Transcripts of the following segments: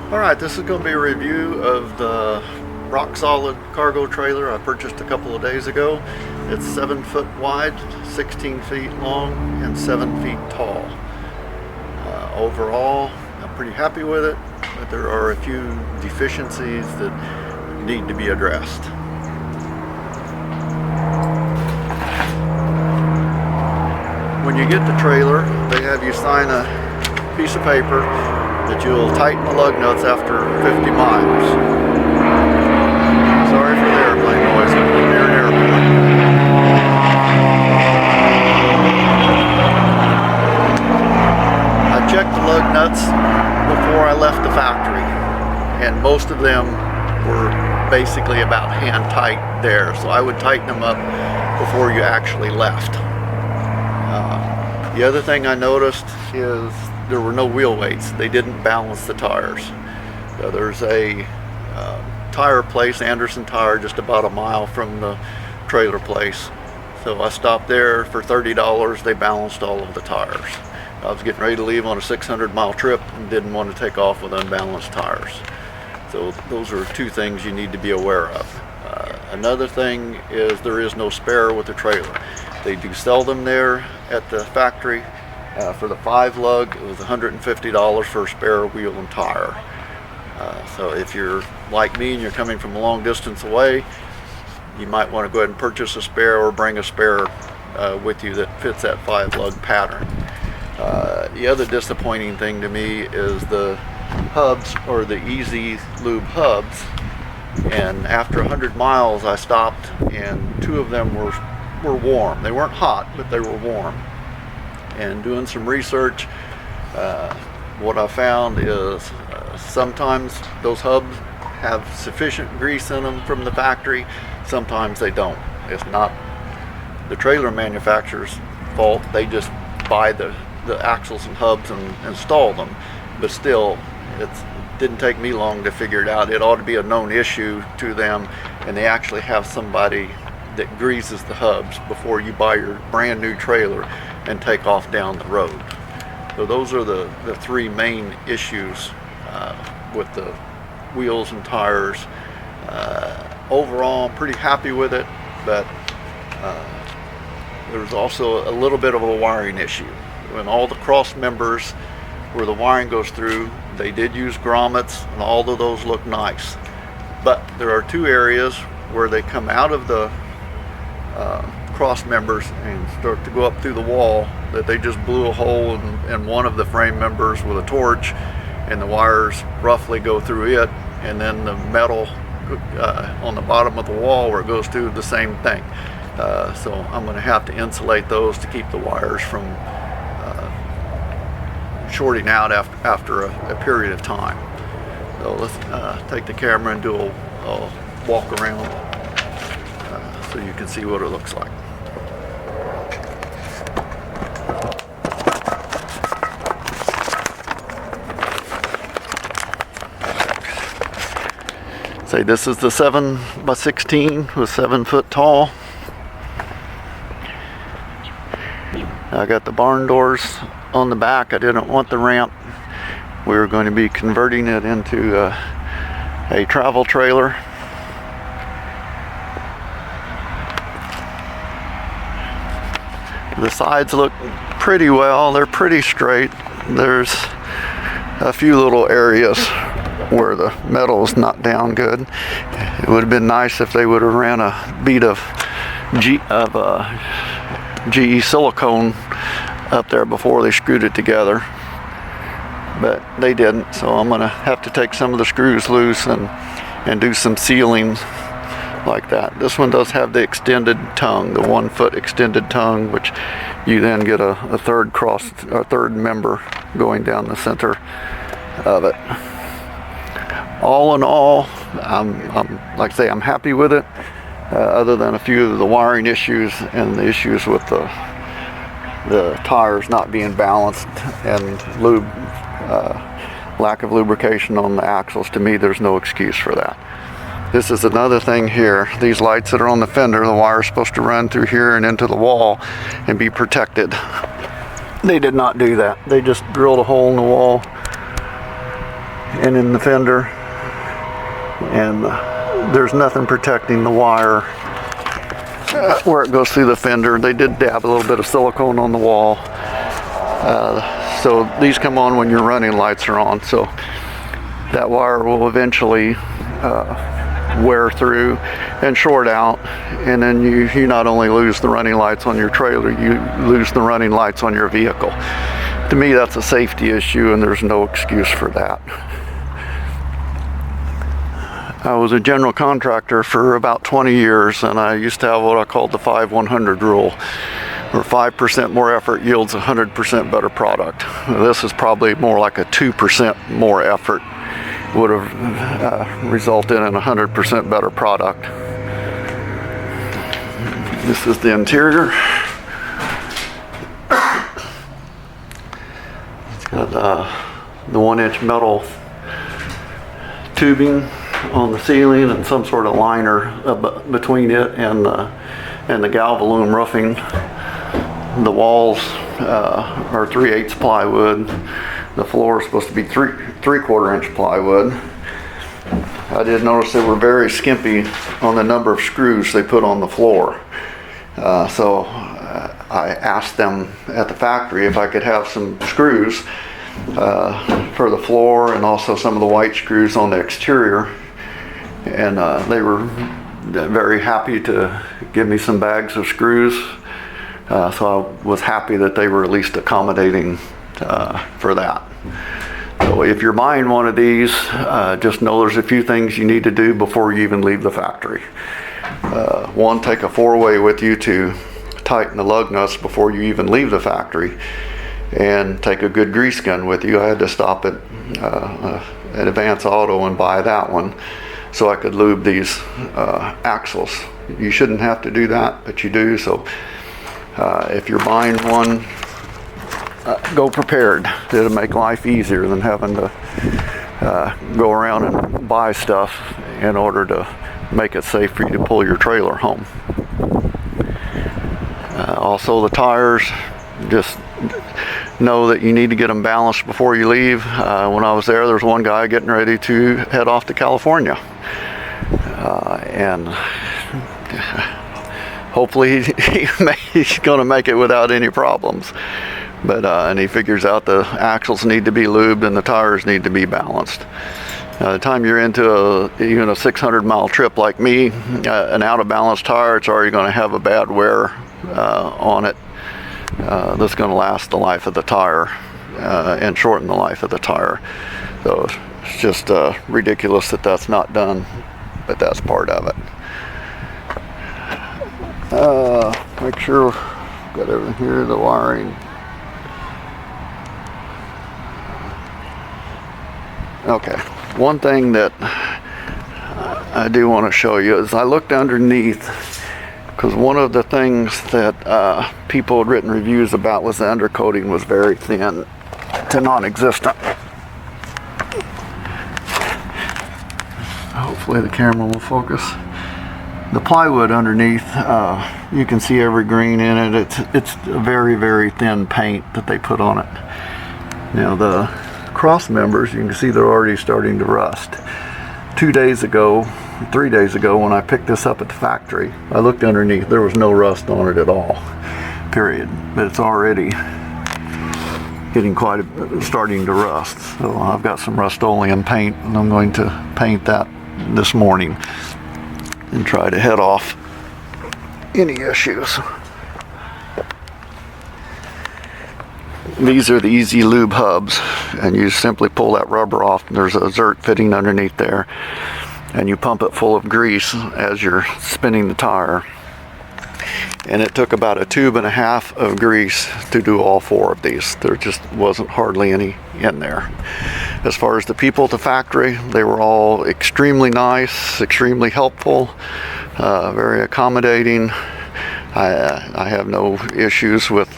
Alright, this is going to be a review of the rock solid cargo trailer I purchased a couple of days ago. It's 7 foot wide, 16 feet long, and 7 feet tall. Overall, I'm pretty happy with it, but there are a few deficiencies that need to be addressed. When you get the trailer, they have you sign a piece of paper that you'll tighten the lug nuts after 50 miles. Sorry for the airplane noise, I'm near an airport. I checked the lug nuts before I left the factory, and most of them were basically about hand tight there, so I would tighten them up before you actually left. The other thing I noticed is there were no wheel weights. They didn't balance the tires. There's a tire place, Anderson Tire, just about a mile from the trailer place. So I stopped there for $30. They balanced all of the tires. I was getting ready to leave on a 600-mile trip and didn't want to take off with unbalanced tires. So those are two things you need to be aware of. Another thing is there is no spare with the trailer. They do sell them there at the factory. For the 5 lug, it was $150 for a spare wheel and tire. So if you're like me and you're coming from a long distance away, you might want to go ahead and purchase a spare or bring a spare with you that fits that 5 lug pattern. The other disappointing thing to me is the hubs, or the Easy Lube hubs, and after 100 miles I stopped and 2 of them were warm. They weren't hot, but they were warm. And doing some research, what I found is sometimes those hubs have sufficient grease in them from the factory, sometimes they don't. It's not the trailer manufacturer's fault. They just buy the axles and hubs and install them. But still, it didn't take me long to figure it out. It ought to be a known issue to them, and they actually have somebody that greases the hubs before you buy your brand new trailer and take off down the road. So those are the 3 main issues with the wheels and tires. Overall, I'm pretty happy with it, but there's also a little bit of a wiring issue. When all the cross members where the wiring goes through, they did use grommets, and all of those look nice. But there are 2 areas where they come out of the cross members and start to go up through the wall that they just blew a hole in one of the frame members with a torch, and the wires roughly go through it, and then the metal on the bottom of the wall where it goes to, the same thing. So I'm going to have to insulate those to keep the wires from shorting out after a period of time. So let's take the camera and do a walk around so you can see what it looks like. Say this is the 7 by 16 with 7 foot tall. I got the barn doors on the back. I didn't want the ramp. We were going to be converting it into a travel trailer. The sides look pretty well. They're pretty straight. There's a few little areas where the metal is not down good. It would have been nice if they would have ran a bead of GE silicone up there before they screwed it together, but they didn't. So I'm gonna have to take some of the screws loose and do some sealing like that. This one does have the extended tongue, the 1 foot extended tongue, which you then get a third member going down the center of it. All in all, I'm like I say, I'm happy with it, other than a few of the wiring issues and the issues with the tires not being balanced and lack of lubrication on the axles. To me, there's no excuse for that. This is another thing here. These lights that are on the fender, the wire is supposed to run through here and into the wall and be protected. They did not do that. They just drilled a hole in the wall and in the fender, and there's nothing protecting the wire where it goes through the fender. They did dab a little bit of silicone on the wall, so these come on when your running lights are on, so that wire will eventually wear through and short out, and then you not only lose the running lights on your trailer, you lose the running lights on your vehicle. To me, that's a safety issue, and there's no excuse for that. I was a general contractor for about 20 years, and I used to have what I called the 5-100 rule, where 5% more effort yields 100% better product. This is probably more like a 2% more effort would have resulted in 100% better product. This is the interior. It's got the 1-inch metal tubing on the ceiling and some sort of liner between it and the galvalume roofing. The walls are 3/8 plywood. The floor is supposed to be 3/4 inch plywood. I did notice they were very skimpy on the number of screws they put on the floor. So I asked them at the factory if I could have some screws for the floor and also some of the white screws on the exterior. And they were very happy to give me some bags of screws. So I was happy that they were at least accommodating for that. So if you're buying one of these, just know there's a few things you need to do before you even leave the factory. One, take a 4-way with you to tighten the lug nuts before you even leave the factory, and take a good grease gun with you. I had to stop at Advance Auto and buy that one so I could lube these axles. You shouldn't have to do that, but you do. So if you're buying one, go prepared. It'll make life easier than having to go around and buy stuff in order to make it safe for you to pull your trailer home. Also the tires, just know that you need to get them balanced before you leave. When I was there was one guy getting ready to head off to California, and hopefully he's going to make it without any problems. But and he figures out the axles need to be lubed and the tires need to be balanced. By the time you're into even a 600-mile trip like me, an out of balance tire, it's already going to have a bad wear on it. That's going to last the life of the tire and shorten the life of the tire. So it's just ridiculous that that's not done, but that's part of it. Make sure we've got everything here, the wiring. Okay, one thing that I do want to show you is I looked underneath, because one of the things that people had written reviews about was the undercoating was very thin to non-existent. Hopefully the camera will focus. The plywood underneath, you can see every grain in it. It's a very, very thin paint that they put on it. Now the cross members, you can see they're already starting to rust. 3 days ago when I picked this up at the factory, I looked underneath, there was no rust on it at all, period. But it's already getting starting to rust. So I've got some Rust-Oleum paint, and I'm going to paint that this morning and try to head off any issues. These are the Easy Lube hubs, and you simply pull that rubber off, and there's a zert fitting underneath there, and you pump it full of grease as you're spinning the tire. And it took about 1.5 tubes of grease to do all 4 of these. There just wasn't hardly any in there. As far as the people at the factory, they were all extremely nice, extremely helpful, very accommodating. I have no issues with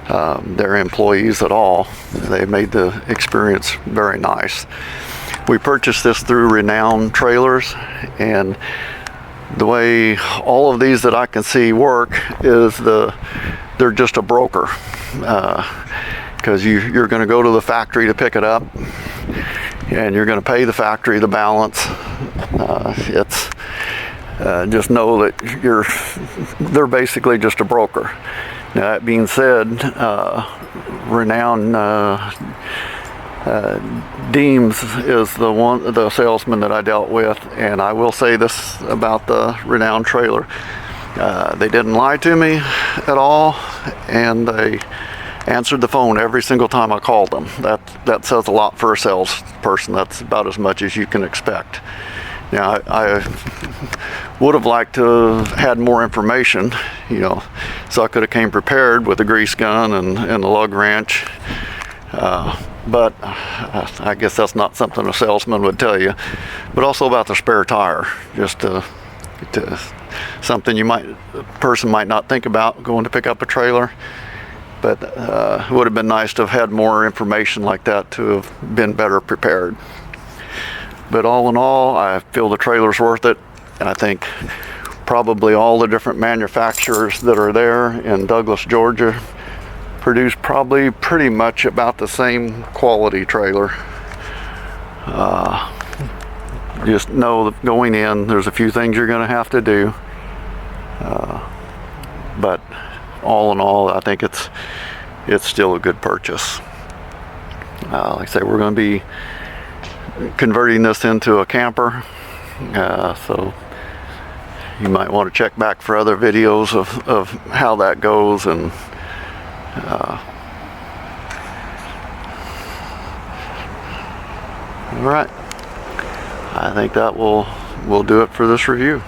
their employees at all. They made the experience very nice. We purchased this through Renown trailers, and the way all of these that I can see work is they're just a broker, because you're going to go to the factory to pick it up, and you're going to pay the factory the balance. It's just know that they're basically just a broker. Now, that being said, Renown Deems is the salesman that I dealt with, and I will say this about the Renown trailer: they didn't lie to me at all, and they answered the phone every single time I called them. That says a lot for a salesperson. That's about as much as you can expect. Now, I would have liked to have had more information, so I could have came prepared with a grease gun and the lug wrench. But I guess that's not something a salesman would tell you. But also about the spare tire, just something a person might not think about going to pick up a trailer. But it would have been nice to have had more information like that to have been better prepared. But all in all, I feel the trailer's worth it, and I think probably all the different manufacturers that are there in Douglas, Georgia, produce probably pretty much about the same quality trailer. Just know that going in, there's a few things you're going to have to do, but all in all, I think it's still a good purchase. Like I say, we're going to be converting this into a camper, so you might want to check back for other videos of how that goes. And all right, I think that will do it for this review.